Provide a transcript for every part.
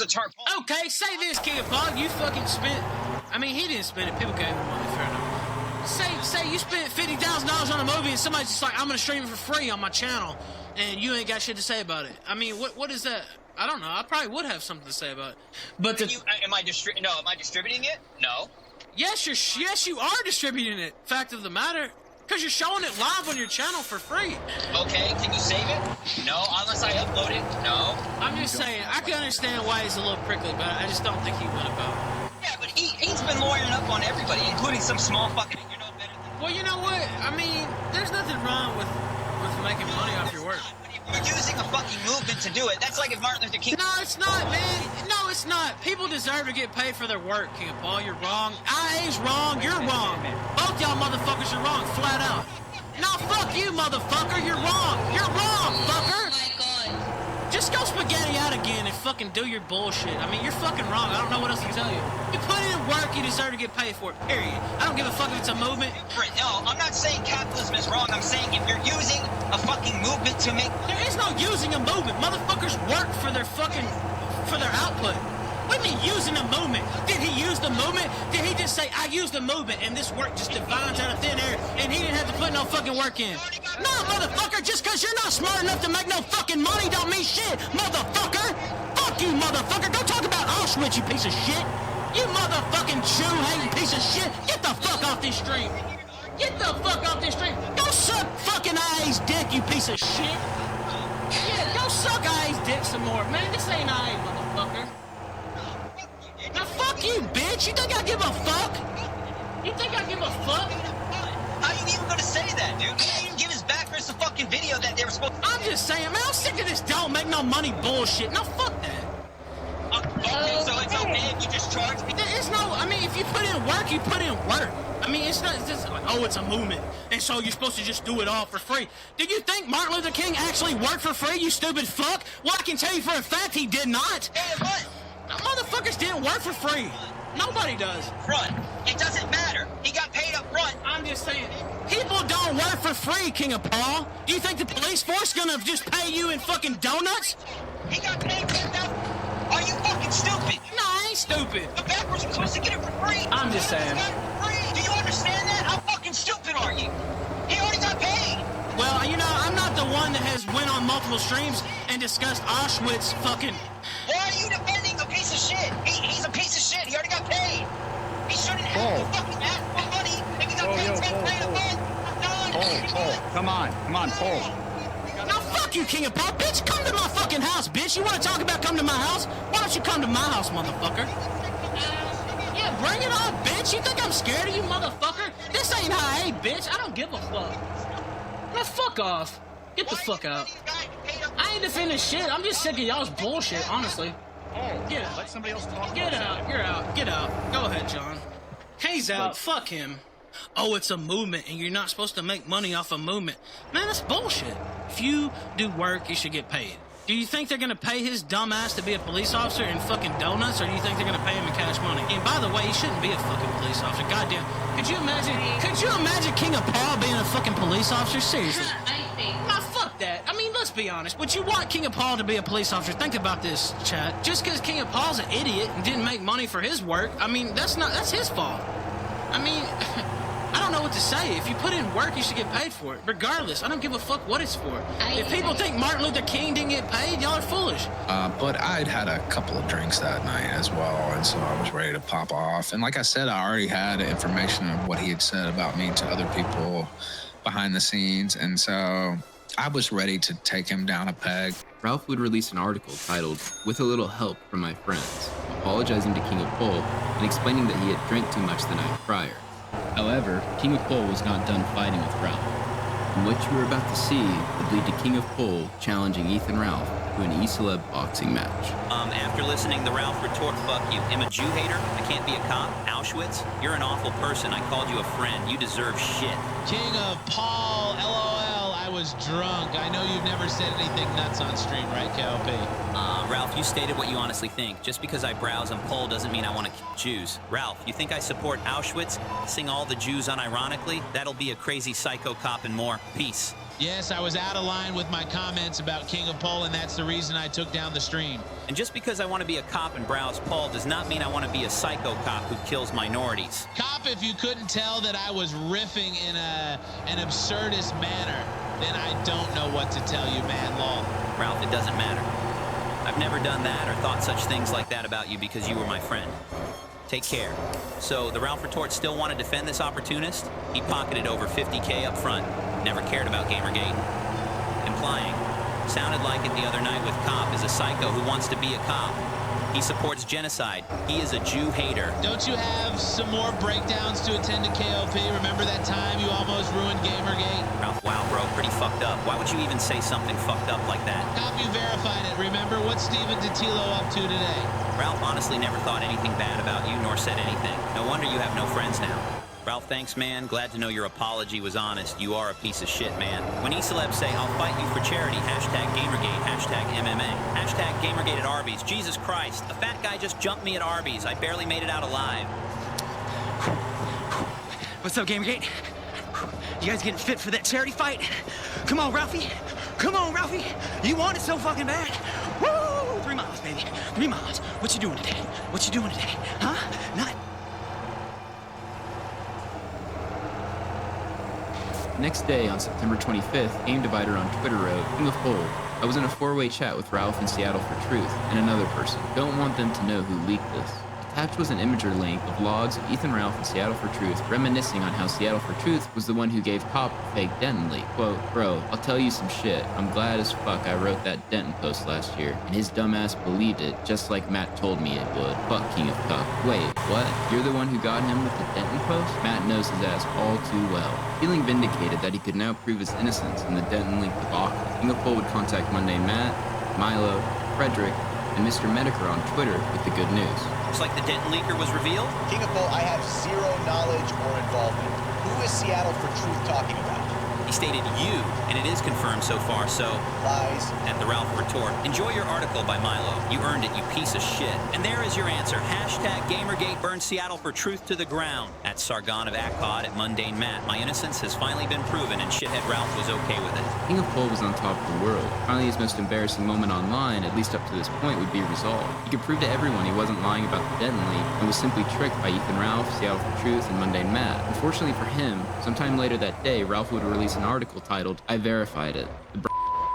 Okay, say this, King of Paul. You fucking spent. I mean, he didn't spend it. People gave him money, fair enough. Say you spent $50,000 on a movie and somebody's just like, I'm gonna stream it for free on my channel, and you ain't got shit to say about it. I mean, what is that? I don't know. I probably would have something to say about it. But am I distributing it? No. Yes, you are distributing it. Fact of the matter. Because you're showing it live on your channel for free. Okay, can you save it? No, unless I upload it. No. I'm just saying, I can understand why he's a little prickly, but I just don't think he went about it. Yeah, but he's been lawyering up on everybody, including some small fucking... You're no better than... Well, you know what? I mean, there's nothing wrong with making money off your work. You're using a fucking movement to do it. That's like if Martin Luther King... No, it's not, man. No, it's not. People deserve to get paid for their work, King of Paul. You're wrong. IA's wrong. You're wrong. Both y'all motherfuckers are wrong, flat out. No, fuck you, motherfucker. You're wrong. You're wrong, fucker. Oh my god. Just go spaghetti out again and fucking do your bullshit. I mean, you're fucking wrong. I don't know what else to tell you. You put in work, you deserve to get paid for it, period. I don't give a fuck if it's a movement. No, I'm not saying capitalism is wrong. I'm saying if you're using a fucking movement to make... There is no using a movement. Motherfuckers work for their output. What do you mean using a movement? Did he use the movement? Did he just say, I used the movement, and this work just divines out of thin air, and he didn't have to put no fucking work in? No, motherfucker, just because you're not smart enough to make no fucking money don't mean shit, motherfucker! Fuck you, motherfucker! Go talk about Auschwitz, you piece of shit! You motherfucking Jew-hating piece of shit! Get the fuck off this stream! Get the fuck off this stream! Go suck fucking IA's dick, you piece of shit! Yeah, go suck IA's dick some more. Man, this ain't IA, motherfucker. Now fuck you, bitch! You think I give a fuck? You think I give a fuck? How you even gonna say that, dude? He didn't give his backers the fucking video that they were supposed to... I'm just saying, man, I'm sick of this don't make no money bullshit. No, fuck that. Okay, so it's okay if you just charge me? It's no, I mean, if you put in work, you put in work. I mean, it's not just like, oh, it's a movement, and so you're supposed to just do it all for free. Did you think Martin Luther King actually worked for free, you stupid fuck? Well, I can tell you for a fact he did not. Hey, what? Motherfuckers didn't work for free. Nobody does. Front. It doesn't matter. He got paid up front. I'm just saying, people don't work for free, King of Paul. Do you think the police force gonna just pay you in fucking donuts? He got paid $10,000. Are you fucking stupid? No, I ain't stupid. The backwards are supposed to get it for free. I'm just saying. Do you understand that? How fucking stupid are you? He already got paid. Well, you know, I'm not the one that has went on multiple streams and discussed Auschwitz fucking... Why are you defending a piece of shit? He's a piece of shit. He already got paid. He shouldn't have to fucking ask for money if he got paid $10,000 a month. Paul, come on, Paul. Now fuck you, King of Paul. Bitch, come to my fucking house, bitch. You want to talk about come to my house? Why don't you come to my house, motherfucker? Yeah, bring it on, bitch. You think I'm scared of you, motherfucker? This ain't IA, bitch. I don't give a fuck. Now fuck off. Get the fuck out. I ain't defending shit. I'm just sick of y'all's bullshit, honestly. Get out. Let somebody else talk. Get out. You're out. Get out. Go ahead, John. He's out. Fuck him. Oh, it's a movement, and you're not supposed to make money off a movement. Man, that's bullshit. If you do work, you should get paid. Do you think they're gonna pay his dumb ass to be a police officer in fucking donuts, or do you think they're gonna pay him in cash money? And by the way, he shouldn't be a fucking police officer. Goddamn. Could you imagine King of Paul being a fucking police officer? Seriously. Nah, fuck that. I mean, let's be honest. Would you want King of Paul to be a police officer? Think about this, chat. Just because King of Paul's an idiot and didn't make money for his work, I mean, that's his fault. I mean, I don't know what to say. If you put in work, you should get paid for it. Regardless, I don't give a fuck what it's for. If people think Martin Luther King didn't get paid, y'all are foolish. But I'd had a couple of drinks that night as well, and so I was ready to pop off. And like I said, I already had information of what he had said about me to other people behind the scenes, and so I was ready to take him down a peg. Ralph would release an article titled, "With a Little Help from My Friends," apologizing to King of Pole and explaining that he had drank too much the night prior. However, King of Pole was not done fighting with Ralph. And what you were about to see would lead to King of Pole challenging Ethan Ralph to an E-Celeb boxing match. After listening to Ralph retort, "Fuck you, I'm a Jew hater, I can't be a cop, Auschwitz, you're an awful person, I called you a friend, you deserve shit." King of Paul, LOL, I was drunk. I know you've never said anything nuts on stream, right, KLP? Ralph, you stated what you honestly think. Just because I browse and poll doesn't mean I want to kill Jews. Ralph, you think I support Auschwitz? Sing all the Jews unironically? That'll be a crazy psycho cop and more. Peace. Yes, I was out of line with my comments about King of Pole, and that's the reason I took down the stream. And just because I want to be a cop and browse Paul does not mean I want to be a psycho cop who kills minorities. Cop, if you couldn't tell that I was riffing in an absurdist manner, then I don't know what to tell you, man, lol. Ralph, it doesn't matter. I've never done that or thought such things like that about you because you were my friend. Take care. So the Ralph retort still want to defend this opportunist? He pocketed over $50K up front. Never cared about Gamergate. Implying, sounded like it the other night with Cop is a psycho who wants to be a cop. He supports genocide. He is a Jew hater. Don't you have some more breakdowns to attend to KOP? Remember that time you almost ruined Gamergate? Ralph, wow, bro, pretty fucked up. Why would you even say something fucked up like that? Cop, you verified it. Remember, what's Steven Totilo up to today? Ralph honestly never thought anything bad about you, nor said anything. No wonder you have no friends now. Ralph, thanks, man. Glad to know your apology was honest. You are a piece of shit, man. When E-celebs say, I'll fight you for charity, hashtag Gamergate, hashtag MMA, hashtag Gamergate at Arby's. Jesus Christ, a fat guy just jumped me at Arby's. I barely made it out alive. What's up, Gamergate? You guys getting fit for that charity fight? Come on, Ralphie. Come on, Ralphie. You want it so fucking bad. Woo! 3 miles, baby. 3 miles. What you doing today? What you doing today? Huh? Not... Next day, on September 25th, Game Divider on Twitter wrote, King of Pole, I was in a 4-way chat with Ralph in Seattle for Truth and another person. Don't want them to know who leaked this. Attached was an imager link of logs of Ethan Ralph in Seattle for Truth reminiscing on how Seattle for Truth was the one who gave Pop a fake Denton leak. Quote, bro, I'll tell you some shit. I'm glad as fuck I wrote that Denton post last year, and his dumbass believed it, just like Matt told me it would. Fuck King of Cup. Wait, what? You're the one who got him with the Denton post? Matt knows his ass all too well. Feeling vindicated that he could now prove his innocence in the Denton link debacle, King of Pole would contact Monday Matt, Milo, Frederick, and Mr. Medicare on Twitter with the good news. Looks like the Denton leaker was revealed. King of Pole, I have zero knowledge or involvement. Who is Seattle for Truth talking about? He stated you, and it is confirmed so far, so... Lies. At the Ralph retort, enjoy your article by Milo. You earned it, you piece of shit. And there is your answer. Hashtag Gamergate burns Seattle for Truth to the ground. At Sargon of Akkad at Mundane Matt, my innocence has finally been proven, and shithead Ralph was okay with it. King of Pole was on top of the world. Finally, his most embarrassing moment online, at least up to this point, would be resolved. He could prove to everyone he wasn't lying about the Denton leak and was simply tricked by Ethan Ralph, Seattle for Truth, and Mundane Matt. Unfortunately for him, sometime later that day, Ralph would release an article titled, I Verified It, the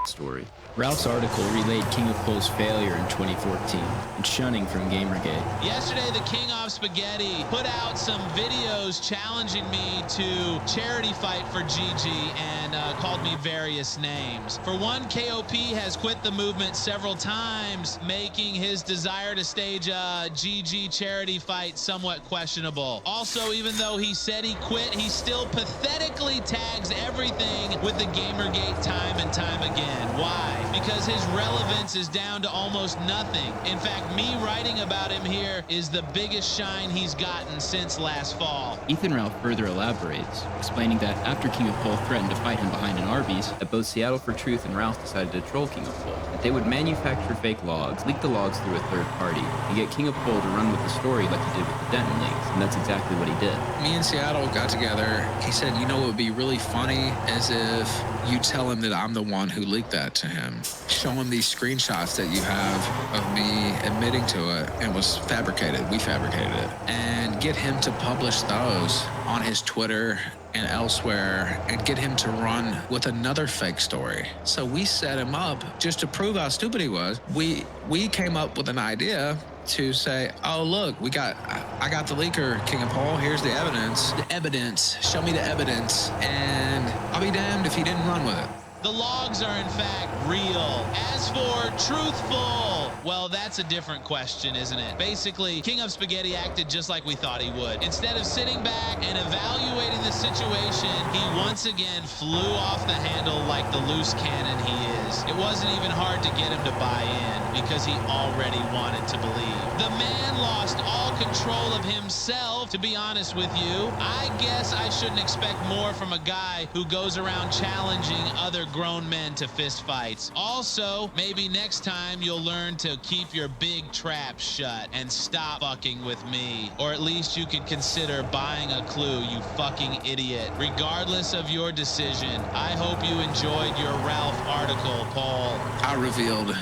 story. Ralph's article relayed King of Pole's failure in 2014 and shunning from Gamergate. Yesterday, the King of Spaghetti put out some videos challenging me to charity fight for GG and called me various names. For one, KOP has quit the movement several times, making his desire to stage a GG charity fight somewhat questionable. Also, even though he said he quit, he still pathetically tags everything with the Gamergate time and time again. Why? Because his relevance is down to almost nothing. In fact, me writing about him here is the biggest shine he's gotten since last fall. Ethan Ralph further elaborates, explaining that after King of Pole threatened to fight him behind an Arby's, that both Seattle for Truth and Ralph decided to troll King of Pole. That they would manufacture fake logs, leak the logs through a third party, and get King of Pole to run with the story like he did with the Denton leaks, and that's exactly what he did. Me and Seattle got together. He said, you know what would be really funny is if you tell him that I'm the one who leaked that to him. Show him these screenshots that you have of me admitting to it and was fabricated. We fabricated it. And get him to publish those on his Twitter and elsewhere and get him to run with another fake story. So we set him up just to prove how stupid he was. We came up with an idea to say, oh, look, I got the leaker, King of Pole. Here's the evidence. The evidence. Show me the evidence. And I'll be damned if he didn't run with it. The logs are in fact real. As for truthful, well, that's a different question, isn't it? Basically, King of Spaghetti acted just like we thought he would. Instead of sitting back and evaluating the situation, he once again flew off the handle like the loose cannon he is. It wasn't even hard to get him to buy in because he already wanted to believe. The man lost all total control of himself, to be honest with you. I guess I shouldn't expect more from a guy who goes around challenging other grown men to fist fights. Also, maybe next time you'll learn to keep your big trap shut and stop fucking with me. Or at least you could consider buying a clue, you fucking idiot. Regardless of your decision, I hope you enjoyed your Ralph article, Paul. I revealed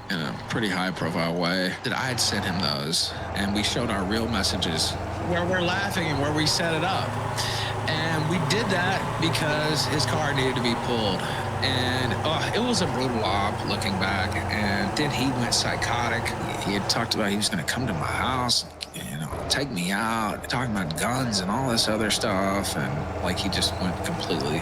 in a pretty high-profile way that I had sent him those, and we showed our real messages where we're laughing and where we set it up. And we did that because his car needed to be pulled. And it was a brutal op looking back. And then he went psychotic. He had talked about he was going to come to my house, take me out, talking about guns and all this other stuff. And like he just went completely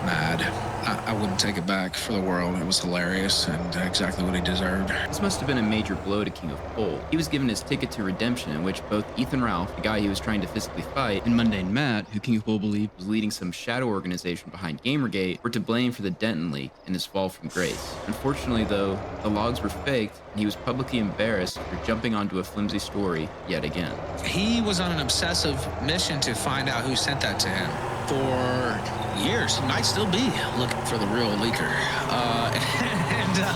mad. I wouldn't take it back for the world. It was hilarious and exactly what he deserved. This must have been a major blow to King of Pole. He was given his ticket to redemption, in which both Ethan Ralph, the guy he was trying to physically fight, and Mundane Matt, who King of Pole believed was leading some shadow organization behind Gamergate, were to blame for the Denton leak and his fall from grace. Unfortunately, though, the logs were faked, and he was publicly embarrassed for jumping onto a flimsy story yet again. He was on an obsessive mission to find out who sent that to him. For years, he might still be looking for the real leaker.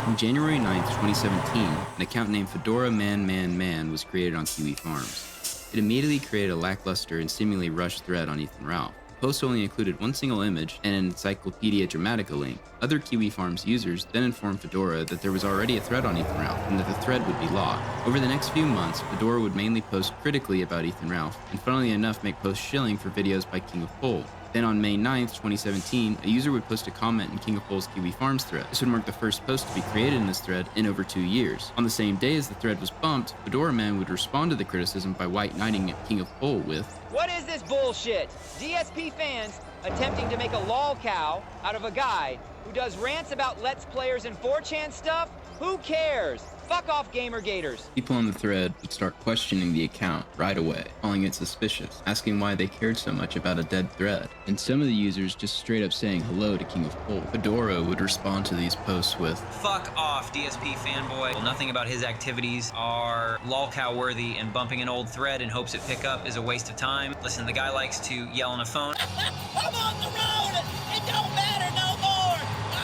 On January 9th, 2017, an account named Fedora Man was created on Kiwi Farms. It immediately created a lackluster and seemingly rushed thread on Ethan Ralph. The post only included one single image and an Encyclopedia Dramatica link. Other Kiwi Farms users then informed Fedora that there was already a thread on Ethan Ralph and that the thread would be locked. Over the next few months, Fedora would mainly post critically about Ethan Ralph, and funnily enough make posts shilling for videos by King of Pole. Then on May 9th, 2017, a user would post a comment in King of Pole's Kiwi Farms thread. This would mark the first post to be created in this thread in over 2 years. On the same day as the thread was bumped, Fedora Man would respond to the criticism by white knighting King of Pole with, "What is this bullshit? DSP fans attempting to make a lol cow out of a guy who does rants about Let's Players and 4chan stuff? Who cares? Fuck off, Gamergators." People on the thread would start questioning the account right away, calling it suspicious, asking why they cared so much about a dead thread, and some of the users just straight up saying hello to King of Pole. Fedora would respond to these posts with, "Fuck off, DSP fanboy. Well, nothing about his activities are lolcow worthy, and bumping an old thread in hopes it pick up is a waste of time. Listen, the guy likes to yell on a phone." I'm on the road! It don't matter no more!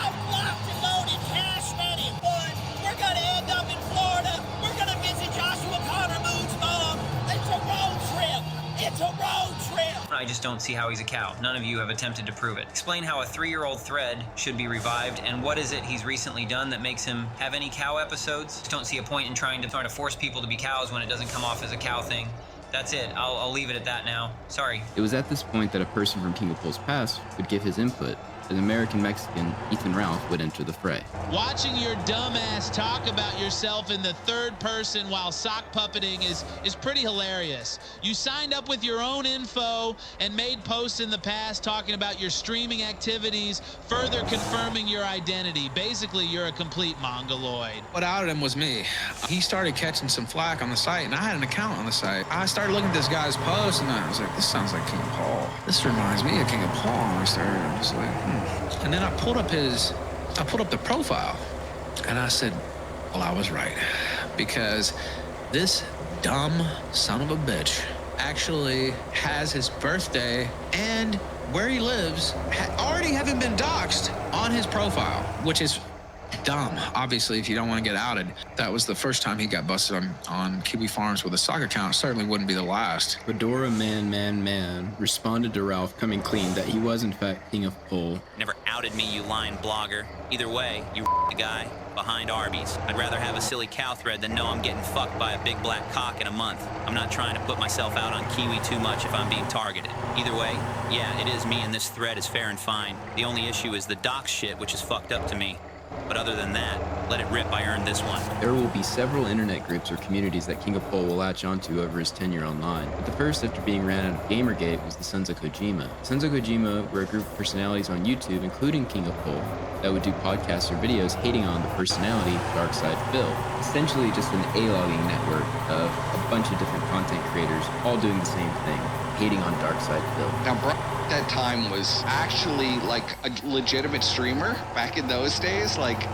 I'm locked and loaded, cash ready, but we're gonna end up in Florida. We're gonna visit Joshua Connor Moon's mom. It's a road trip! It's a road trip! I just don't see how he's a cow. None of you have attempted to prove it. Explain how a 3-year-old thread should be revived, and what is it he's recently done that makes him have any cow episodes? Just don't see a point in trying to force people to be cows when it doesn't come off as a cow thing. That's it. I'll leave it at that now. Sorry. It was at this point that a person from King of Pole's past would give his input. As American Mexican, Ethan Ralph would enter the fray. Watching your dumbass talk about yourself in the third person while sock puppeting is pretty hilarious. You signed up with your own info and made posts in the past talking about your streaming activities, further confirming your identity. Basically, you're a complete mongoloid. What outed him was me. He started catching some flack on the site, and I had an account on the site. I started looking at this guy's post, and I was like, this sounds like King of Paul. This reminds me of King of Paul. And I was like, And then I pulled up the profile, and I said, well, I was right, because this dumb son of a bitch actually has his birthday and where he lives already having been doxxed on his profile, which is dumb, obviously, if you don't want to get outed. That was the first time he got busted on Kiwi Farms with a sock account. Certainly wouldn't be the last. Fedora Man responded to Ralph coming clean that he was in fact King of Pole. Never outed me, you lying blogger. Either way, you the guy behind Arby's. I'd rather have a silly cow thread than know I'm getting fucked by a big black cock in a month. I'm not trying to put myself out on Kiwi too much if I'm being targeted. Either way, yeah, it is me, and this thread is fair and fine. The only issue is the dox shit, which is fucked up to me. But other than that, let it rip, I earned this one. There will be several internet groups or communities that King of Pole will latch onto over his tenure online. But the first after being ran out of Gamergate was the Sons of Kojima. Sons of Kojima were a group of personalities on YouTube, including King of Pole, that would do podcasts or videos hating on the personality Darkside Phil. Essentially just an A-logging network of a bunch of different content creators all doing the same thing, hating on Darkside Phil. Now, Brock at that time was actually like a legitimate streamer back in those days. Like,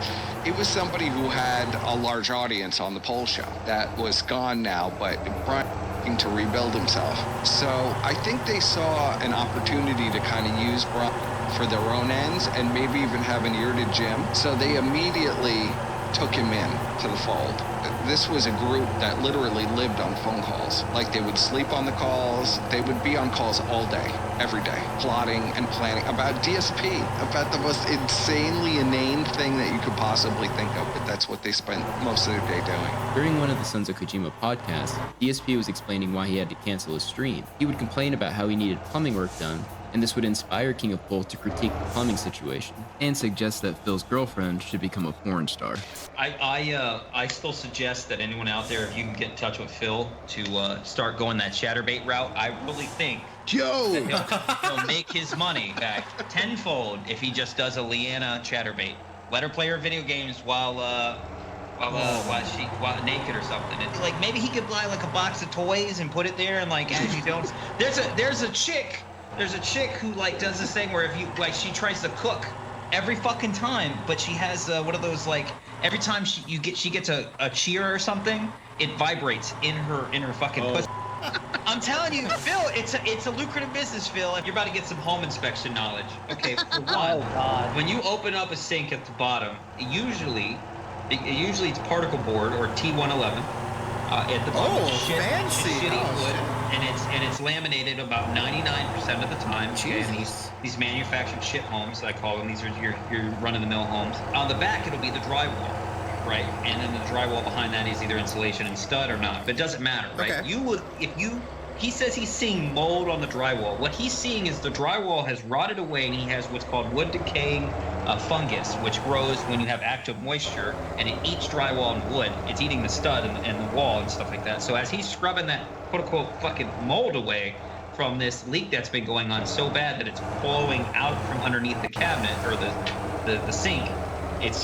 it was somebody who had a large audience on the Pole Show. That was gone now, but Brian working to rebuild himself. So I think they saw an opportunity to kind of use Braun for their own ends and maybe even have an ear to Jim. So they immediately took him in to the fold. This was a group that literally lived on phone calls. Like, they would sleep on the calls. They would be on calls all day, every day, plotting and planning about DSP, about the most insanely inane thing that you could possibly think of, but that's what they spent most of their day doing. During one of the Sons of Kojima podcasts, DSP was explaining why he had to cancel his stream. He would complain about how he needed plumbing work done, and this would inspire King of Pole to critique the plumbing situation and suggest that Phil's girlfriend should become a porn star. I still suggest that anyone out there, if you can get in touch with Phil to start going that chatterbait route, I really think that he'll make his money back tenfold if he just does a Leanna chatterbait. Let her play her video games while naked or something. It's like, maybe he could buy like a box of toys and put it there, and like, as you don't, there's a chick who like does this thing where if you like, she tries to cook every fucking time, but she has one of those, like, every time she gets a cheer or something, it vibrates in her fucking pussy. I'm telling you, Phil, it's a lucrative business, Phil. If you're about to get some home inspection knowledge, okay, for one, when you open up a sink at the bottom, usually it's particle board or T111 at the bottom. Fancy! It's shitty wood, and it's laminated about 99% of the time. Okay, and these manufactured shit homes, I call them. These are your run-of-the-mill homes. On the back, it'll be the drywall, right? And then the drywall behind that is either insulation and stud or not. But it doesn't matter, right? Okay. He says he's seeing mold on the drywall. What he's seeing is the drywall has rotted away, and he has what's called wood decaying fungus, which grows when you have active moisture, and it eats drywall and wood. It's eating the stud and the wall and stuff like that. So as he's scrubbing that quote-unquote fucking mold away from this leak that's been going on so bad that it's flowing out from underneath the cabinet or the sink,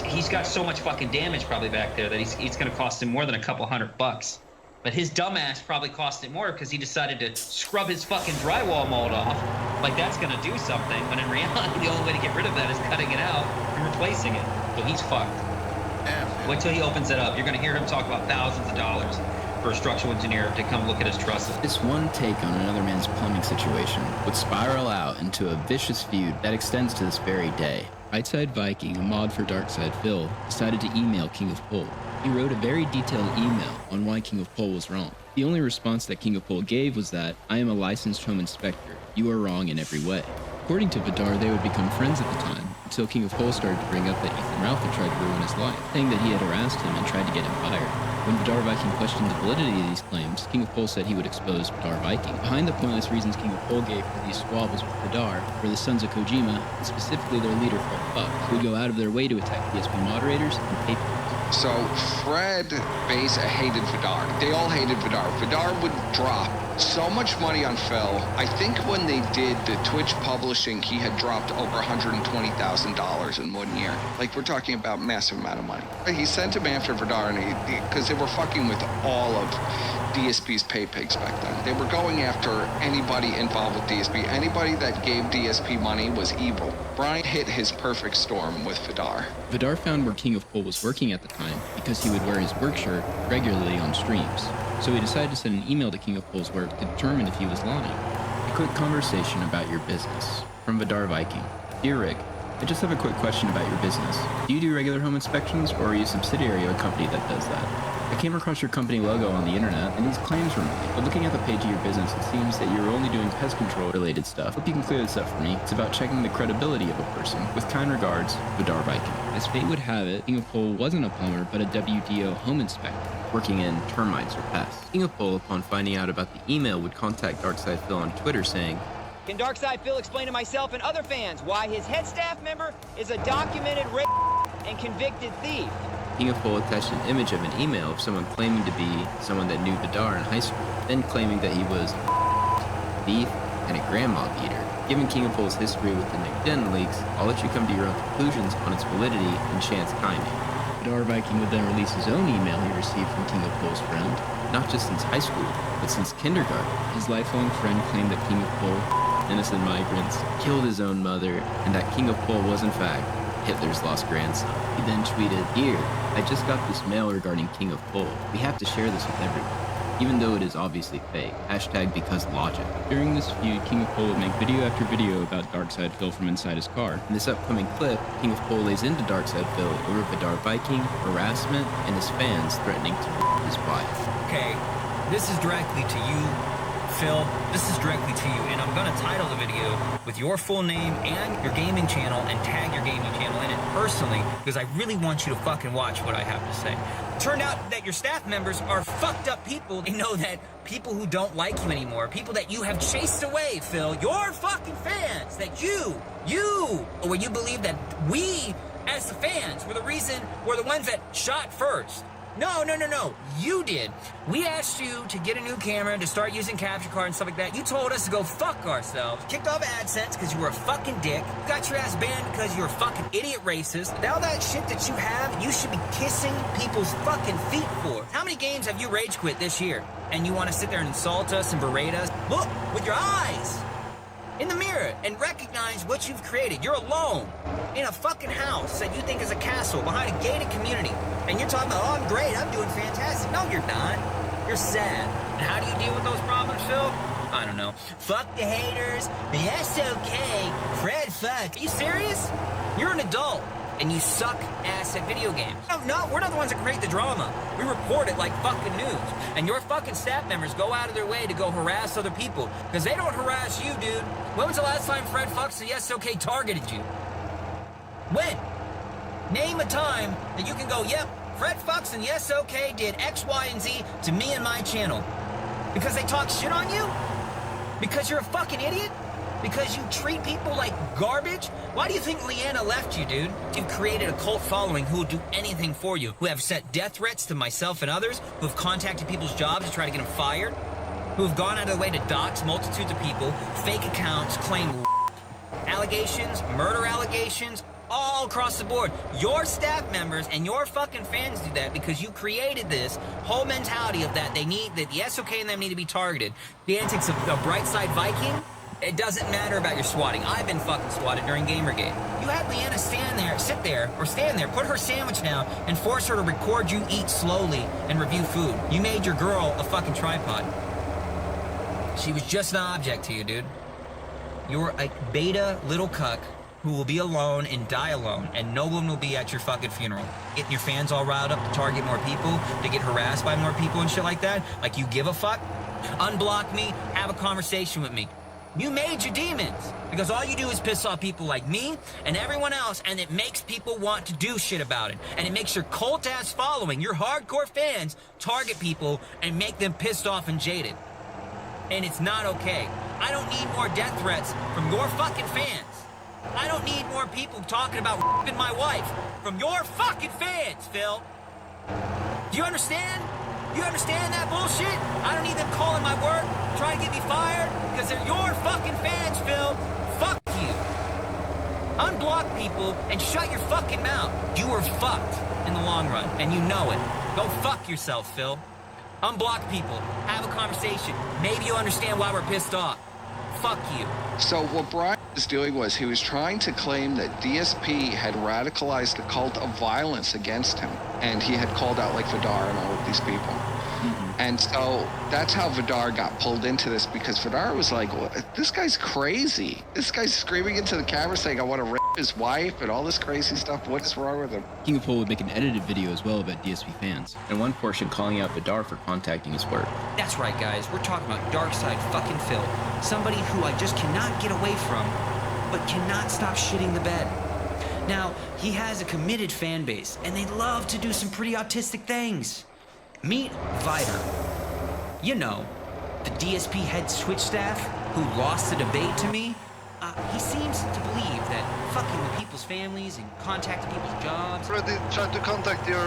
he's got so much fucking damage probably back there that it's going to cost him more than a couple $100. But his dumbass probably cost it more because he decided to scrub his fucking drywall mold off. Like that's going to do something, when in reality, the only way to get rid of that is cutting it out and replacing it. So he's fucked. Wait till he opens it up. You're going to hear him talk about thousands of dollars for a structural engineer to come look at his trusses. This one take on another man's plumbing situation would spiral out into a vicious feud that extends to this very day. Rightside Viking, a mod for Darkside Phil, decided to email King of Pole. He wrote a very detailed email on why King of Pole was wrong. The only response that King of Pole gave was that, "I am a licensed home inspector. You are wrong in every way." According to Vidar, they would become friends at the time, until King of Pole started to bring up that Ethan Ralph had tried to ruin his life, saying that he had harassed him and tried to get him fired. When Vidar Viking questioned the validity of these claims, King of Pole said he would expose Vidar Viking. Behind the pointless reasons King of Pole gave for these squabbles with Vidar were the Sons of Kojima, and specifically their leader Fred Buck, who would go out of their way to attack DSP moderators and patrons. So Fred, Beza hated Vidar. They all hated Vidar. Vidar would drop so much money on Phil. I think when they did the Twitch publishing, he had dropped over $120,000 in 1 year. Like, we're talking about massive amount of money. He sent him after Vidar, and because they were fucking with all of DSP's pay pigs back then. They were going after anybody involved with DSP. Anybody that gave DSP money was evil. Brian hit his perfect storm with Vidar. Vidar found where King of Pole was working at the time because he would wear his work shirt regularly on streams. So he decided to send an email to King of Pole's work to determine if he was lying. A quick conversation about your business. From Vidar Viking. Dear Rick, I just have a quick question about your business. Do you do regular home inspections, or are you a subsidiary of a company that does that? I came across your company logo on the internet, and these claims were made. But looking at the page of your business, it seems that you're only doing pest control related stuff. Hope you can clear this up for me. It's about checking the credibility of a person. With kind regards, Vidar Viking. As fate would have it, King of Pole wasn't a plumber, but a WDO home inspector, working in termites or pests. King of Pole, upon finding out about the email, would contact Darkside Phil on Twitter saying, "Can Darkside Phil explain to myself and other fans why his head staff member is a documented and convicted thief?" King of Pole attached an image of an email of someone claiming to be someone that knew Vidar in high school, then claiming that he was a thief and a grandma beater. Given King of Pole's history with the LinkedIn leaks, I'll let you come to your own conclusions on its validity and chance timing. Vidar Viking would then release his own email he received from King of Pole's friend, not just since high school, but since kindergarten. His lifelong friend claimed that King of Pole, innocent migrants, killed his own mother, and that King of Pole was in fact Hitler's lost grandson. He then tweeted, "Here, I just got this mail regarding King of Pole. We have to share this with everyone." even though it is obviously fake. Hashtag because logic. During this feud, King of Pole would make video after video about Darkside Phil from inside his car. In this upcoming clip, King of Pole lays into Darkside Phil over Vidar Viking, harassment, and his fans threatening to his wife. Okay, this is directly to you, Phil. This is directly to you, and I'm gonna title the video with your full name and your gaming channel and tag your gaming channel in it personally, because I really want you to fucking watch what I have to say. Turned out that your staff members are fucked up people. They know that people who don't like you anymore, people that you have chased away, Phil, your fucking fans, that or you believe that we, as the fans, were the ones that shot first. No. You did. We asked you to get a new camera, to start using capture card and stuff like that. You told us to go fuck ourselves. Kicked off AdSense because you were a fucking dick. Got your ass banned because you're a fucking idiot racist. Now that shit that you have, you should be kissing people's fucking feet for. How many games have you rage quit this year? And you want to sit there and insult us and berate us? Look with your eyes in the mirror and recognize what you've created. You're alone in a fucking house that you think is a castle behind a gated community. And you're talking about, oh, I'm great, I'm doing fantastic. No, you're not. You're sad. And how do you deal with those problems, Phil? I don't know. Fuck the haters. Yes, okay. Fred, fuck. Are you serious? You're an adult. And you suck ass at video games. No, we're not the ones that create the drama. We report it like fucking news. And your fucking staff members go out of their way to go harass other people. Because they don't harass you, dude. When was the last time Fred Fucks and Yes OK targeted you? When? Name a time that you can go, yep, Fred Fucks and Yes OK did X, Y, and Z to me and my channel. Because they talk shit on you? Because you're a fucking idiot? Because you treat people like garbage? Why do you think Leanna left you, dude? You've created a cult following who will do anything for you, who have sent death threats to myself and others, who have contacted people's jobs to try to get them fired, who have gone out of their way to dox multitudes of people, fake accounts, claim allegations, murder allegations, all across the board. Your staff members and your fucking fans do that because you created this whole mentality of that the SOK and them need to be targeted. The antics of the Brightside Viking, it doesn't matter about your swatting. I've been fucking swatted during Gamergate. You had Leanna stand there, put her sandwich down, and force her to record you eat slowly and review food. You made your girl a fucking tripod. She was just an object to you, dude. You're a beta little cuck who will be alone and die alone, and no one will be at your fucking funeral. Getting your fans all riled up to target more people, to get harassed by more people and shit like that. Like you give a fuck? Unblock me, have a conversation with me. You made your demons because all you do is piss off people like me and everyone else, and it makes people want to do shit about it. And it makes your cult-ass following, your hardcore fans, target people and make them pissed off and jaded. And it's not okay. I don't need more death threats from your fucking fans. I don't need more people talking about f***ing my wife from your fucking fans, Phil. Do you understand? You understand that bullshit? I don't need them calling my work, trying to get me fired, because they're your fucking fans, Phil. Fuck you. Unblock people and shut your fucking mouth. You were fucked in the long run, and you know it. Go fuck yourself, Phil. Unblock people. Have a conversation. Maybe you'll understand why we're pissed off. Fuck you. So what Brian was doing was he was trying to claim that DSP had radicalized a cult of violence against him. And he had called out like Vidar and all of these people. And so that's how Vidar got pulled into this, because Vidar was like, well, this guy's crazy. This guy's screaming into the camera saying, I want to rape his wife and all this crazy stuff. What's wrong with him? King of Pole would make an edited video as well about DSP fans, and one portion calling out Vidar for contacting his work. That's right, guys. We're talking about Darkside fucking Phil. Somebody who I just cannot get away from, but cannot stop shitting the bed. Now, he has a committed fan base, and they love to do some pretty autistic things. Meet Vidar. You know, the DSP head Switch staff who lost the debate to me. He seems to believe that fucking with people's families and contacting people's jobs. Already tried to contact your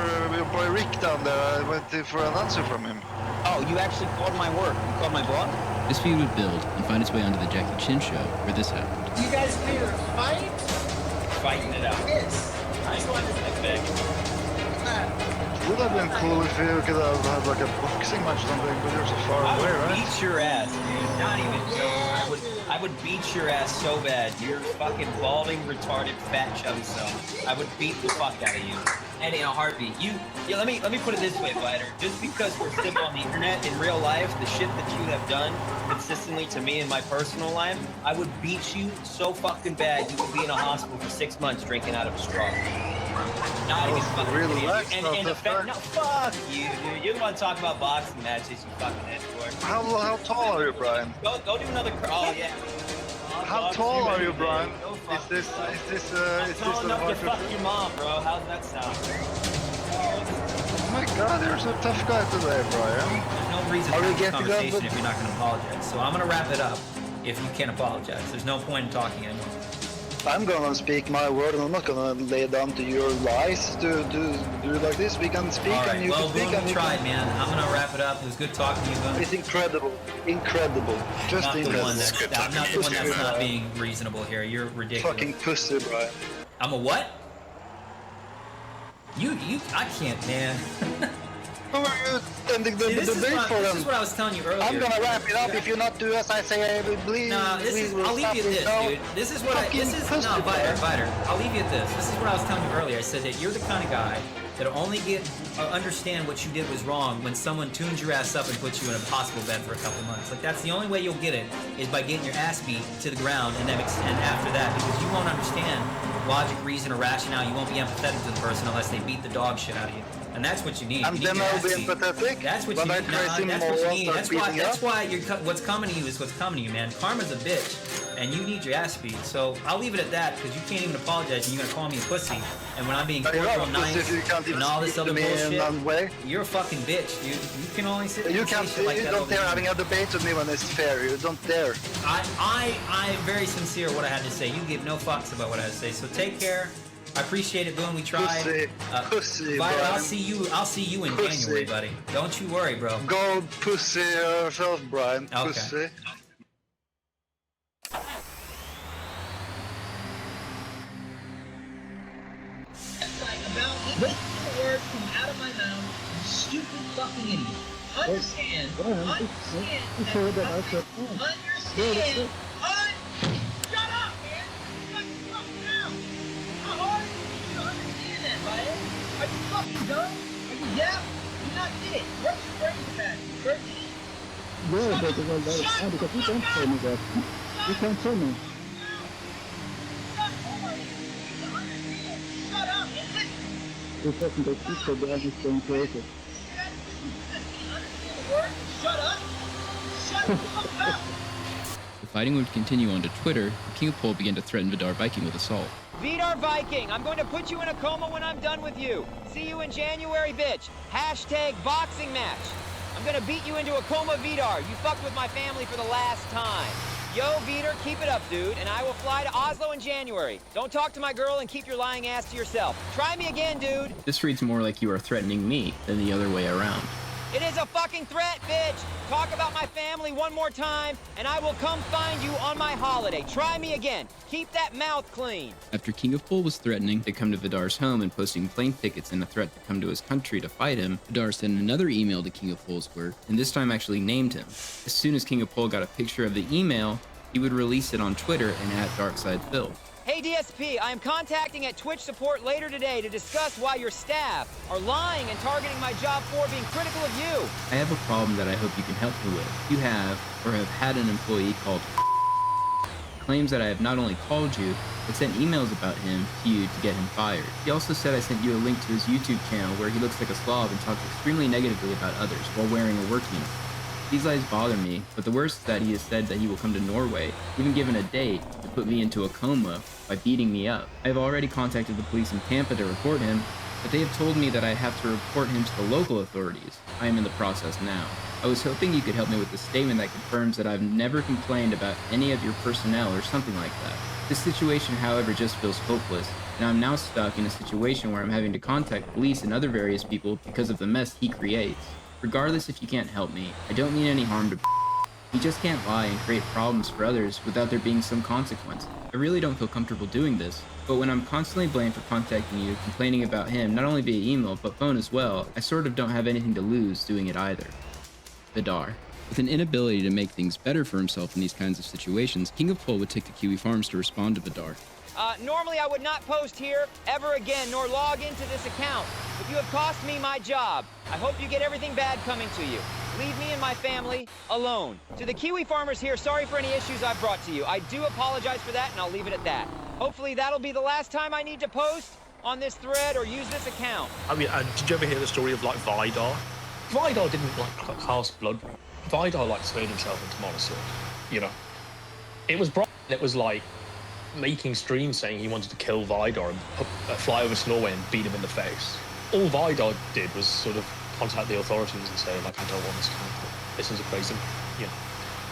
boy Rick down there. I went in for an answer from him. Oh, you actually called my work? You called my boss? This feud would build and find its way onto the Jackie Chin show, where this happened. You guys here to fight? Fighting it out. Yes. I just wanted to Would have been cool if you could have had like a boxing match or something, but you're so far I away, would right? beat your ass, dude. Not even so. I would beat your ass so bad. You're fucking balding, retarded, fat, chubby self. I would beat the fuck out of you. And in a heartbeat. Let me put it this way, Fighter. Just because we're still on the internet, in real life, the shit that you have done consistently to me in my personal life, I would beat you so fucking bad you would be in a hospital for 6 months drinking out of a straw. Not even fucking really kidding. relaxed, And the fact, no, fuck you, dude. You want to talk about boxing matches, you fucking escort. How tall are you, Brian? Go do another. Oh yeah. How tall are you, Brian? I'm tall enough to fuck your mom, bro. How's that sound? Oh my God, you're so tough guy today, Brian. There's no reason to have this conversation if you're not going to apologize. So I'm going to wrap it up if you can't apologize. There's no point in talking anymore. I'm gonna speak my word, and I'm not gonna lay down to your lies to do like this. We can speak, All right, and you well, can speak. Boone, And you tried, man. I'm gonna wrap it up. It was good talking to you, Boone. It's incredible, incredible. Just not incredible. I'm not the one that's not being reasonable here. You're ridiculous. Fucking pussy, Brian. I'm a what? I can't, man. Who are you ending the debate for them? This is what I was telling you earlier. I'm gonna wrap it up if you not do as I say. I will believe. Nah, I'll leave you at this, dude. This is what Fighter. I'll leave you at this. This is what I was telling you earlier. I said that you're the kind of guy that'll only understand what you did was wrong when someone tunes your ass up and puts you in a hospital bed for a couple months. Like, that's the only way you'll get it, is by getting your ass beat to the ground, and after that, because you won't understand logic, reason, or rationale. You won't be empathetic to the person unless they beat the dog shit out of you. And that's what you need. And then I'll be empathetic. That's what you need. That's what you need. That's why what's coming to you is what's coming to you, man. Karma's a bitch, and you need your ass beat. So I'll leave it at that, because you can't even apologize, and you're gonna call me a pussy. And when I'm being cordial, nice, and all this other bullshit, you're a fucking bitch, dude. You can only sit there and say shit like that. You don't dare having a debate with me when it's fair. You don't dare. I am very sincere what I had to say. You give no fucks about what I had to say. So take care. I appreciate it, Boone. We tried. Pussy, Viter, I'll see you in January, buddy. Don't you worry, bro. Go pussy yourself, Brian. Okay. Pussy. Wait for the word come out of my mouth, you stupid fucking idiot. Understand. Understand. Shut up, man. Fucking fucking out. How hard is it to understand that, Brian? Are you fucking dumb? Are you deaf? You're not it. Where's your brain capacity? 13? Yeah, but because you can't tell me that. You can't tell me. Shut up and listen. You're talking to people that are just going crazy. Shut up. Shut the fuck up. The fighting would continue onto Twitter, and King of Pole began to threaten Vidar Viking with assault. Vidar Viking, I'm going to put you in a coma when I'm done with you. See you in January, bitch. Hashtag boxing match. I'm gonna beat you into a coma, Vidar. You fucked with my family for the last time. Yo, Vidar, keep it up, dude, and I will fly to Oslo in January. Don't talk to my girl and keep your lying ass to yourself. Try me again, dude. This reads more like you are threatening me than the other way around. It is a fucking threat, bitch. Talk about my family one more time, and I will come find you on my holiday. Try me again. Keep that mouth clean. After King of Pole was threatening to come to Vidar's home and posting plane tickets and a threat to come to his country to fight him, Vidar sent another email to King of Pole's work, and this time actually named him. As soon as King of Pole got a picture of the email, he would release it on Twitter and at DarkSidePhil. Hey DSP, I am contacting at Twitch support later today to discuss why your staff are lying and targeting my job for being critical of you. I have a problem that I hope you can help me with. You have, or have had, an employee called claims that I have not only called you, but sent emails about him to you to get him fired. He also said I sent you a link to his YouTube channel where he looks like a Slav and talks extremely negatively about others while wearing a work uniform. These lies bother me, but the worst is that he has said that he will come to Norway, even given a date, to put me into a coma by beating me up. I have already contacted the police in Tampa to report him, but they have told me that I have to report him to the local authorities. I am in the process now. I was hoping you could help me with a statement that confirms that I've never complained about any of your personnel or something like that. This situation, however, just feels hopeless, and I'm now stuck in a situation where I'm having to contact police and other various people because of the mess he creates. Regardless if you can't help me, I don't mean any harm to He just can't lie and create problems for others without there being some consequence. I really don't feel comfortable doing this, but when I'm constantly blamed for contacting you, complaining about him, not only via email, but phone as well, I sort of don't have anything to lose doing it either. Vidar. With an inability to make things better for himself in these kinds of situations, King of Pol would take to Kiwi Farms to respond to Vidar. Normally I would not post here ever again, nor log into this account, but you have cost me my job. I hope you get everything bad coming to you. Leave me and my family alone. To the Kiwi farmers here, sorry for any issues I've brought to you. I do apologize for that, and I'll leave it at that. Hopefully that'll be the last time I need to post on this thread or use this account. I mean, did you ever hear the story of, like, Vidar? Vidar didn't, like, cast blood. Vidar, like, turned himself into Monosaur, you know? It was Brian that was, like, making streams saying he wanted to kill Vidar and fly over to Norway and beat him in the face. All Vidar did was sort of contact the authorities and say, like, I don't want this to happen. This is a crazy, you know.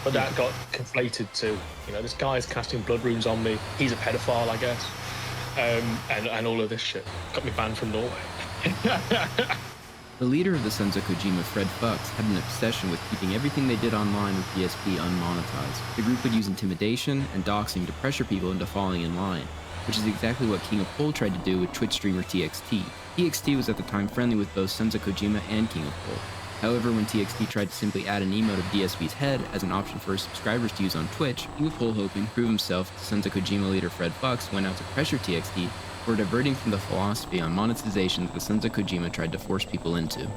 But that got conflated to, you know, this guy's casting blood runes on me. He's a pedophile, I guess. And all of this shit. Got me banned from Norway. The leader of the Sons of Kojima, Fred Fuchs, had an obsession with keeping everything they did online with DSP unmonetized. The group would use intimidation and doxing to pressure people into falling in line, which is exactly what King of Pol tried to do with Twitch streamer TXT. TXT was at the time friendly with both Sons of Kojima and King of Pol. However, when TXT tried to simply add an emote of DSP's head as an option for his subscribers to use on Twitch, King of Pol, hoping to prove himself to Sons of Kojima leader Fred Fuchs, went out to pressure TXT for diverting from the philosophy on monetization that the Sons of Kojima tried to force people into.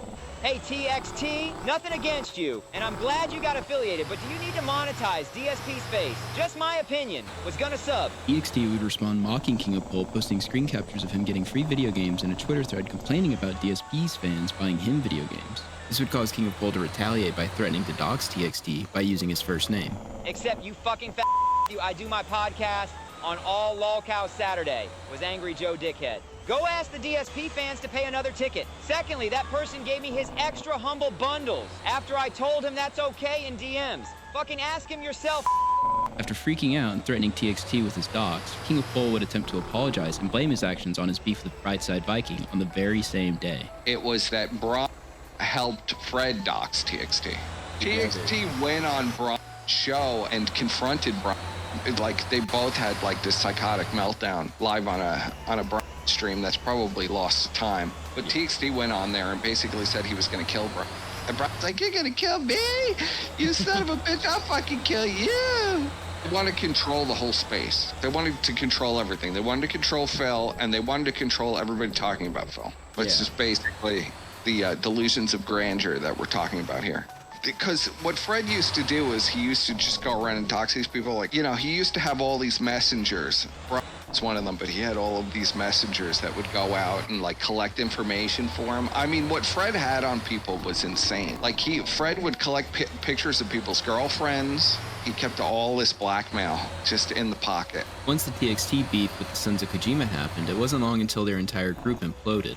Hey, TXT, nothing against you, and I'm glad you got affiliated, but do you need to monetize DSP's face? Just my opinion. Was gonna sub. TXT would respond mocking King of Pol, posting screen captures of him getting free video games and a Twitter thread complaining about DSP's fans buying him video games. This would cause King of Pol to retaliate by threatening to dox TXT by using his first name. Except you fucking fat you, I do my podcast on all lolcow Saturday, was Angry Joe Dickhead. Go ask the DSP fans to pay another ticket. Secondly, that person gave me his extra humble bundles after I told him that's okay in DMs. Fucking ask him yourself. After freaking out and threatening TXT with his dox, King of Pol would attempt to apologize and blame his actions on his beef with Brightside Viking on the very same day. It was that Braun helped Fred dox TXT. TXT went on Braun's show and confronted Braun. Like, they both had, like, this psychotic meltdown live on a Braun stream that's probably lost time. But TXT went on there and basically said he was going to kill Braun. And Braun's like, you're going to kill me? You son of a bitch, I'll fucking kill you. They wanted to control the whole space. They wanted to control everything. They wanted to control Phil, and they wanted to control everybody talking about Phil. It's just basically the delusions of grandeur that we're talking about here. Because what Fred used to do is he used to just go around and talk to these people. Like, you know, he used to have all these messengers. Brian's one of them, but he had all of these messengers that would go out and, like, collect information for him. I mean, what Fred had on people was insane. Like, Fred would collect pictures of people's girlfriends. He kept all this blackmail just in the pocket. Once the TXT beef with the Sons of Kojima happened, it wasn't long until their entire group imploded.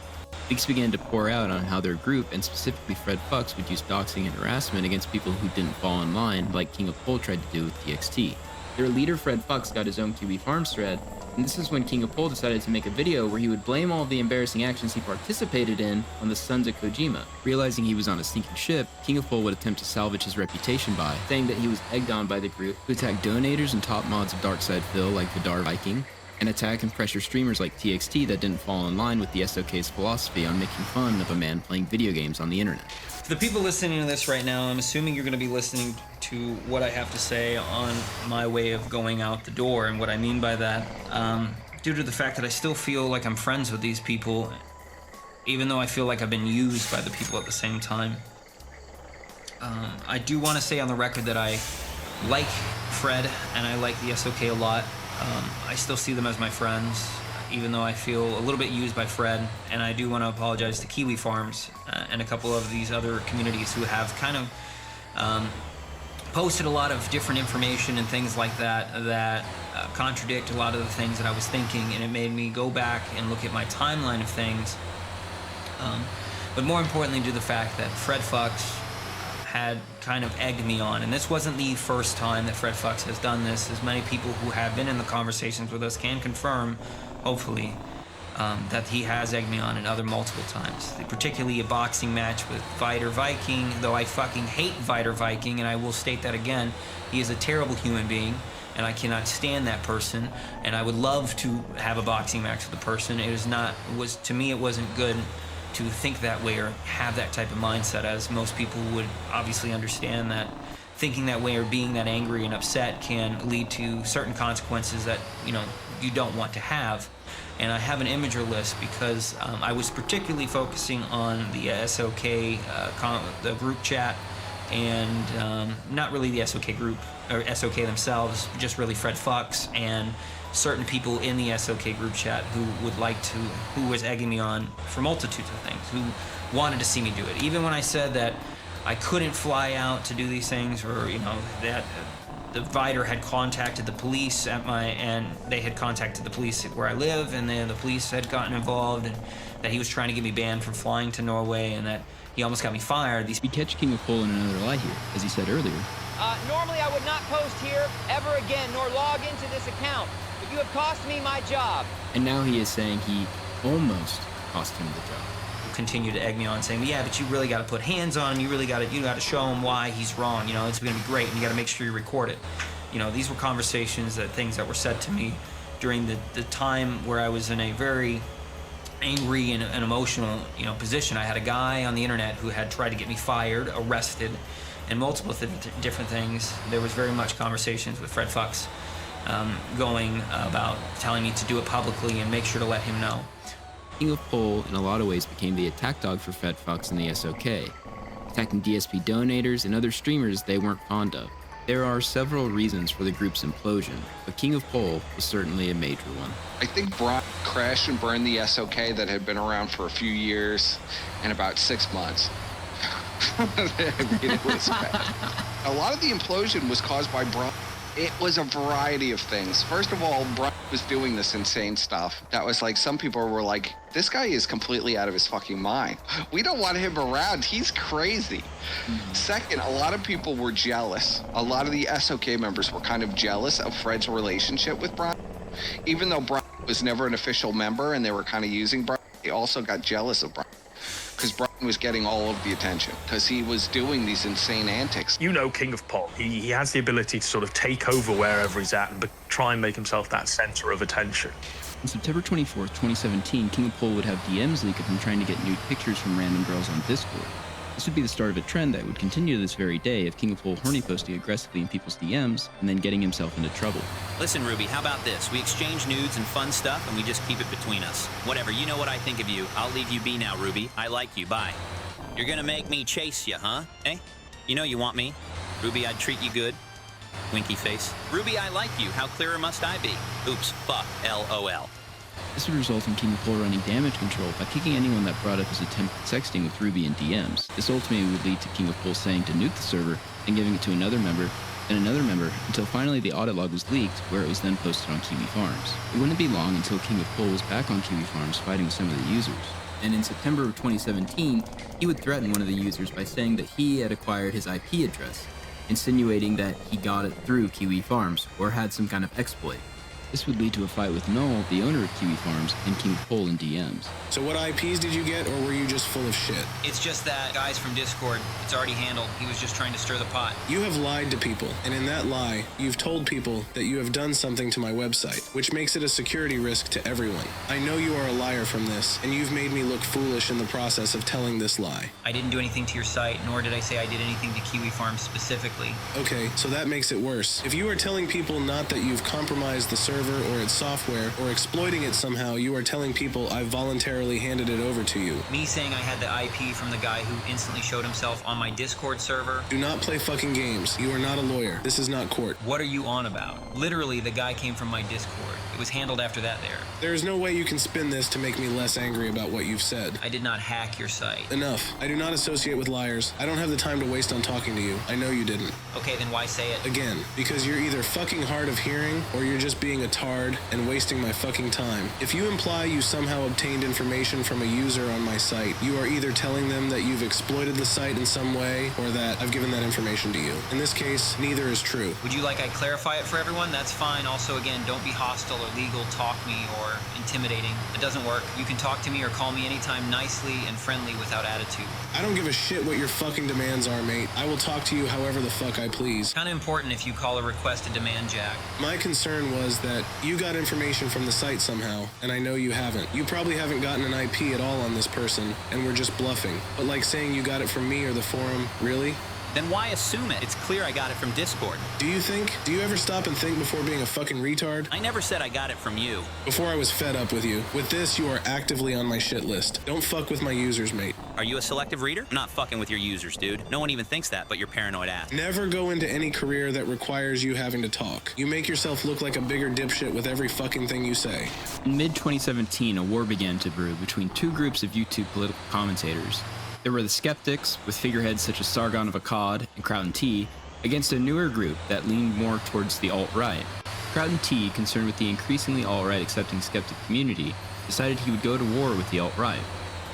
Leaks began to pour out on how their group, and specifically Fred Fuchs, would use doxing and harassment against people who didn't fall in line, like King of Pol tried to do with TXT. Their leader, Fred Fuchs, got his own QB Farms thread, and this is when King of Pol decided to make a video where he would blame all of the embarrassing actions he participated in on the Sons of Kojima. Realizing he was on a sinking ship, King of Pol would attempt to salvage his reputation by saying that he was egged on by the group to attack donators and top mods of Darkside Phil like Vidar Viking, and attack and pressure streamers like TXT that didn't fall in line with the SOK's philosophy on making fun of a man playing video games on the internet. For the people listening to this right now, I'm assuming you're going to be listening to what I have to say on my way of going out the door, and what I mean by that, due to the fact that I still feel like I'm friends with these people, even though I feel like I've been used by the people at the same time. I do want to say on the record that I like Fred and I like the SOK a lot. I still see them as my friends, even though I feel a little bit used by Fred, and I do want to apologize to Kiwi Farms and a couple of these other communities who have kind of posted a lot of different information and things like that contradict a lot of the things that I was thinking, and it made me go back and look at my timeline of things. But more importantly, due to the fact that Fred Fuchs had kind of egged me on, and this wasn't the first time that Fred Fuchs has done this. As many people who have been in the conversations with us can confirm, hopefully, that he has egged me on in other multiple times. Particularly a boxing match with Vidar Viking, though I fucking hate Vidar Viking, and I will state that again. He is a terrible human being, and I cannot stand that person, and I would love to have a boxing match with the person. To me, it wasn't good to think that way or have that type of mindset, as most people would obviously understand that thinking that way or being that angry and upset can lead to certain consequences that, you know, you don't want to have. And I have an imager list because I was particularly focusing on the SOK, the group chat, and not really the SOK group or SOK themselves, just really Fred Fox and certain people in the SOK group chat who was egging me on for multitudes of things, who wanted to see me do it. Even when I said that I couldn't fly out to do these things, or, you know, that the Vider had contacted the police and they had contacted the police where I live, and then the police had gotten involved, and that he was trying to get me banned from flying to Norway, and that he almost got me fired. We catch King of Pole in another lie here, as he said earlier. Normally I would not post here ever again, nor log into this account, but you have cost me my job. And now he is saying he almost cost him the job. Continue to egg me on, saying, yeah, but you really got to put hands on him. You got to show him why he's wrong. You know, it's going to be great, and you got to make sure you record it. You know, these were conversations, things that were said to me during the time where I was in a very angry and emotional, you know, position. I had a guy on the internet who had tried to get me fired, arrested, and multiple different things. There was very much conversations with Fred Fox going about telling me to do it publicly and make sure to let him know. King of Pole, in a lot of ways, became the attack dog for Fred Fox and the SOK, attacking DSP donators and other streamers they weren't fond of. There are several reasons for the group's implosion, but King of Pole was certainly a major one. I think Brian crashed and burned the SOK that had been around for a few years in about 6 months. I mean, it was bad. A lot of the implosion was caused by Brian. It was a variety of things. First of all, Brian was doing this insane stuff. That was like, some people were like, this guy is completely out of his fucking mind. We don't want him around. He's crazy. Second, a lot of people were jealous. A lot of the SOK members were kind of jealous of Fred's relationship with Brian. Even though Brian was never an official member and they were kind of using Brian, they also got jealous of Brian. Because Brian was getting all of the attention, because he was doing these insane antics. You know King of Pole. He has the ability to sort of take over wherever he's at and try and make himself that center of attention. On September 24th, 2017, King of Pole would have DMs leak of him trying to get nude pictures from random girls on Discord. This would be the start of a trend that would continue to this very day of King of Pole horny posting aggressively in people's DMs and then getting himself into trouble. Listen, Ruby, how about this? We exchange nudes and fun stuff, and we just keep it between us. Whatever, you know what I think of you. I'll leave you be now, Ruby. I like you. Bye. You're gonna make me chase you, huh? Eh? You know you want me. Ruby, I'd treat you good. Winky face. Ruby, I like you. How clearer must I be? Oops, fuck, LOL. This would result in King of Pole running damage control by kicking anyone that brought up his attempted sexting with Ruby in DMs. This ultimately would lead to King of Pole saying to nuke the server and giving it to another member, and another member, until finally the audit log was leaked, where it was then posted on Kiwi Farms. It wouldn't be long until King of Pole was back on Kiwi Farms fighting with some of the users. And in September of 2017, he would threaten one of the users by saying that he had acquired his IP address, insinuating that he got it through Kiwi Farms or had some kind of exploit. This would lead to a fight with Noel, the owner of Kiwi Farms, and King of Pole in DMs. So what IPs did you get, or were you just full of shit? It's just that guys from Discord, it's already handled. He was just trying to stir the pot. You have lied to people, and in that lie, you've told people that you have done something to my website, which makes it a security risk to everyone. I know you are a liar from this, and you've made me look foolish in the process of telling this lie. I didn't do anything to your site, nor did I say I did anything to Kiwi Farms specifically. Okay, so that makes it worse. If you are telling people not that you've compromised the server or its software, or exploiting it somehow, you are telling people I voluntarily handed it over to you. Me saying I had the IP from the guy who instantly showed himself on my Discord server. Do not play fucking games. You are not a lawyer. This is not court. What are you on about? Literally, the guy came from my Discord. It was handled after that there. There is no way you can spin this to make me less angry about what you've said. I did not hack your site. Enough. I do not associate with liars. I don't have the time to waste on talking to you. I know you didn't. Okay, then why say it? Again, because you're either fucking hard of hearing, or you're just being a a tard and wasting my fucking time. If you imply you somehow obtained information from a user on my site, you are either telling them that you've exploited the site in some way or that I've given that information to you. In this case, neither is true. Would you like I clarify it for everyone? That's fine. Also, again, don't be hostile or legal, talk me, or intimidating. It doesn't work. You can talk to me or call me anytime nicely and friendly without attitude. I don't give a shit what your fucking demands are, mate. I will talk to you however the fuck I please. Kinda important if you call a request a demand, Jack. My concern was that you got information from the site somehow, and I know you haven't. You probably haven't gotten an IP at all on this person, and we're just bluffing. But like saying you got it from me or the forum, really? Then why assume it? It's clear I got it from Discord. Do you ever stop and think before being a fucking retard? I never said I got it from you. Before I was fed up with you. With this, you are actively on my shit list. Don't fuck with my users, mate. Are you a selective reader? I'm not fucking with your users, dude. No one even thinks that, but you're paranoid ass. Never go into any career that requires you having to talk. You make yourself look like a bigger dipshit with every fucking thing you say. In mid-2017, a war began to brew between two groups of YouTube political commentators. There were the skeptics, with figureheads such as Sargon of Akkad and Kraut and T, against a newer group that leaned more towards the alt-right. Kraut and T, concerned with the increasingly alt-right accepting skeptic community, decided he would go to war with the alt-right.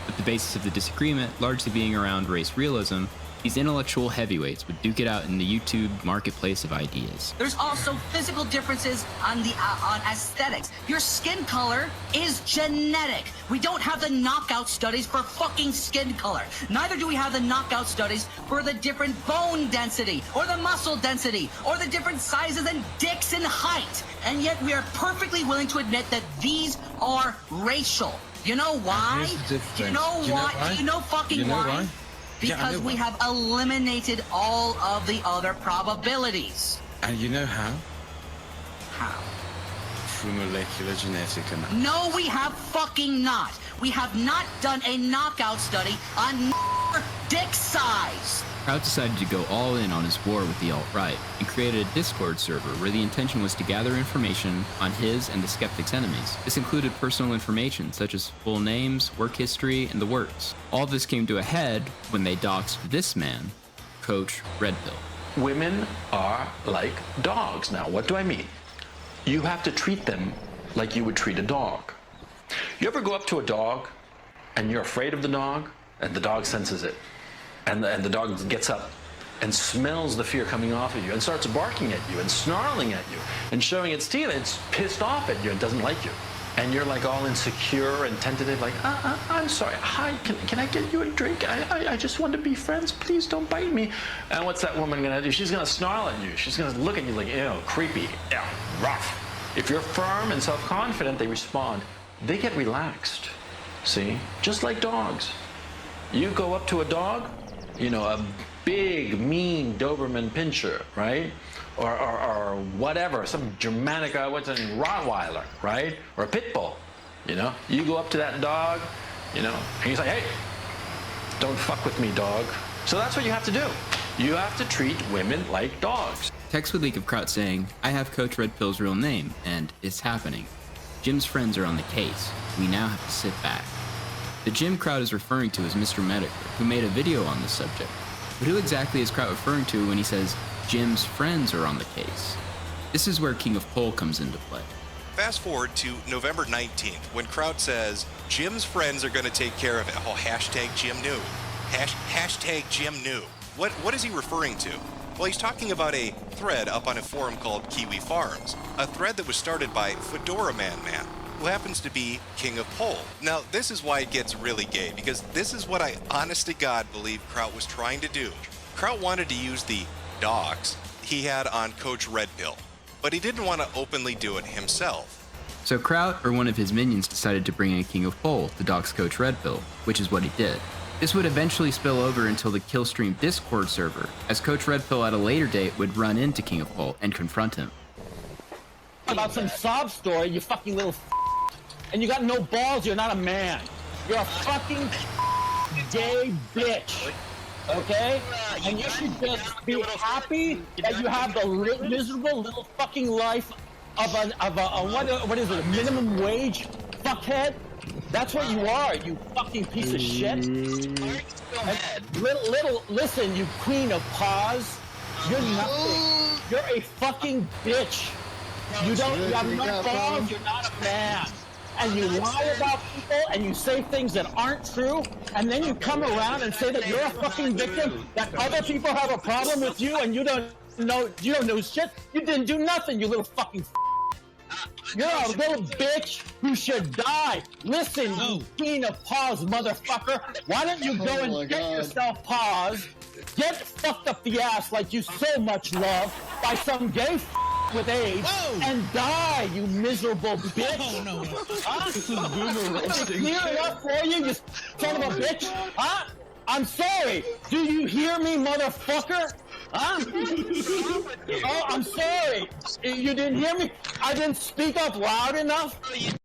With the basis of the disagreement largely being around race realism, these intellectual heavyweights would duke it out in the YouTube marketplace of ideas. There's also physical differences on aesthetics. Your skin color is genetic. We don't have the knockout studies for fucking skin color. Neither do we have the knockout studies for the different bone density, or the muscle density, or the different sizes and dicks and height. And yet we are perfectly willing to admit that these are racial. You know why? Do you know why? Do you know fucking why? Because we have eliminated all of the other probabilities. And you know how? How? Through molecular genetic analysis. No, we have fucking not. We have not done a knockout study on dick size. Kraut decided to go all in on his war with the alt-right and created a Discord server where the intention was to gather information on his and the skeptics' enemies. This included personal information such as full names, work history, and the works. All of this came to a head when they doxed this man, Coach Red Pill. Women are like dogs. Now, what do I mean? You have to treat them like you would treat a dog. You ever go up to a dog and you're afraid of the dog and the dog senses it? And the dog gets up and smells the fear coming off of you and starts barking at you and snarling at you and showing its teeth. It's pissed off at you and doesn't like you. And you're like all insecure and tentative, like, I'm sorry, hi, can I get you a drink? I just want to be friends. Please don't bite me. And what's that woman going to do? She's going to snarl at you. She's going to look at you like, ew, creepy, ew, rough. If you're firm and self-confident, they respond. They get relaxed, see? Just like dogs. You go up to a dog, you know, a big, mean Doberman Pinscher, right? Or whatever, some Germanic, what's a Rottweiler, right? Or a pit bull, you know? You go up to that dog, you know, and you say, hey, don't fuck with me, dog. So that's what you have to do. You have to treat women like dogs. Text would leak of Kraut saying, I have Coach Red Pill's real name, and it's happening. Jim's friends are on the case. We now have to sit back. The Jim Kraut is referring to is Mr. Medical, who made a video on this subject. But who exactly is Kraut referring to when he says Jim's friends are on the case? This is where King of Pole comes into play. Fast forward to November 19th, when Kraut says, Jim's friends are going to take care of it. Oh, hashtag Jim knew. Hashtag Jim knew. What is he referring to? Well, he's talking about a thread up on a forum called Kiwi Farms, a thread that was started by Fedora Man, who happens to be King of Pole. Now, this is why it gets really gay, because this is what I honest to God believe Kraut was trying to do. Kraut wanted to use the docs he had on Coach Red Pill, but he didn't want to openly do it himself. So Kraut or one of his minions decided to bring in King of Pole to dox Coach Red Pill, which is what he did. This would eventually spill over until the Killstream Discord server, as Coach Red Pill at a later date would run into King of Pole and confront him. About some sob story, you fucking little and you got no balls, you're not a man. You're a fucking gay bitch. Okay? And you should just be happy that you have the miserable little fucking life of what is it, a minimum wage fuckhead? That's what you are, you fucking piece of shit. Listen, you queen of paws. You're nothing. You're a fucking bitch. You have no balls, you're not a man. And you lie about people and you say things that aren't true, and then you come around and say that you're a fucking victim, that other people have a problem with you and you don't know shit. You didn't do nothing, you little fucking You're a little bitch who should die. Listen, you queen of paws, motherfucker. Why don't you go and get yourself paws, get fucked up the ass like you so much love by some gay with AIDS, and die, you miserable bitch. Huh? This is clear enough for you, you son of a bitch? Huh? I'm sorry. Do you hear me, motherfucker? Huh? Oh, I'm sorry. You didn't hear me? I didn't speak up loud enough?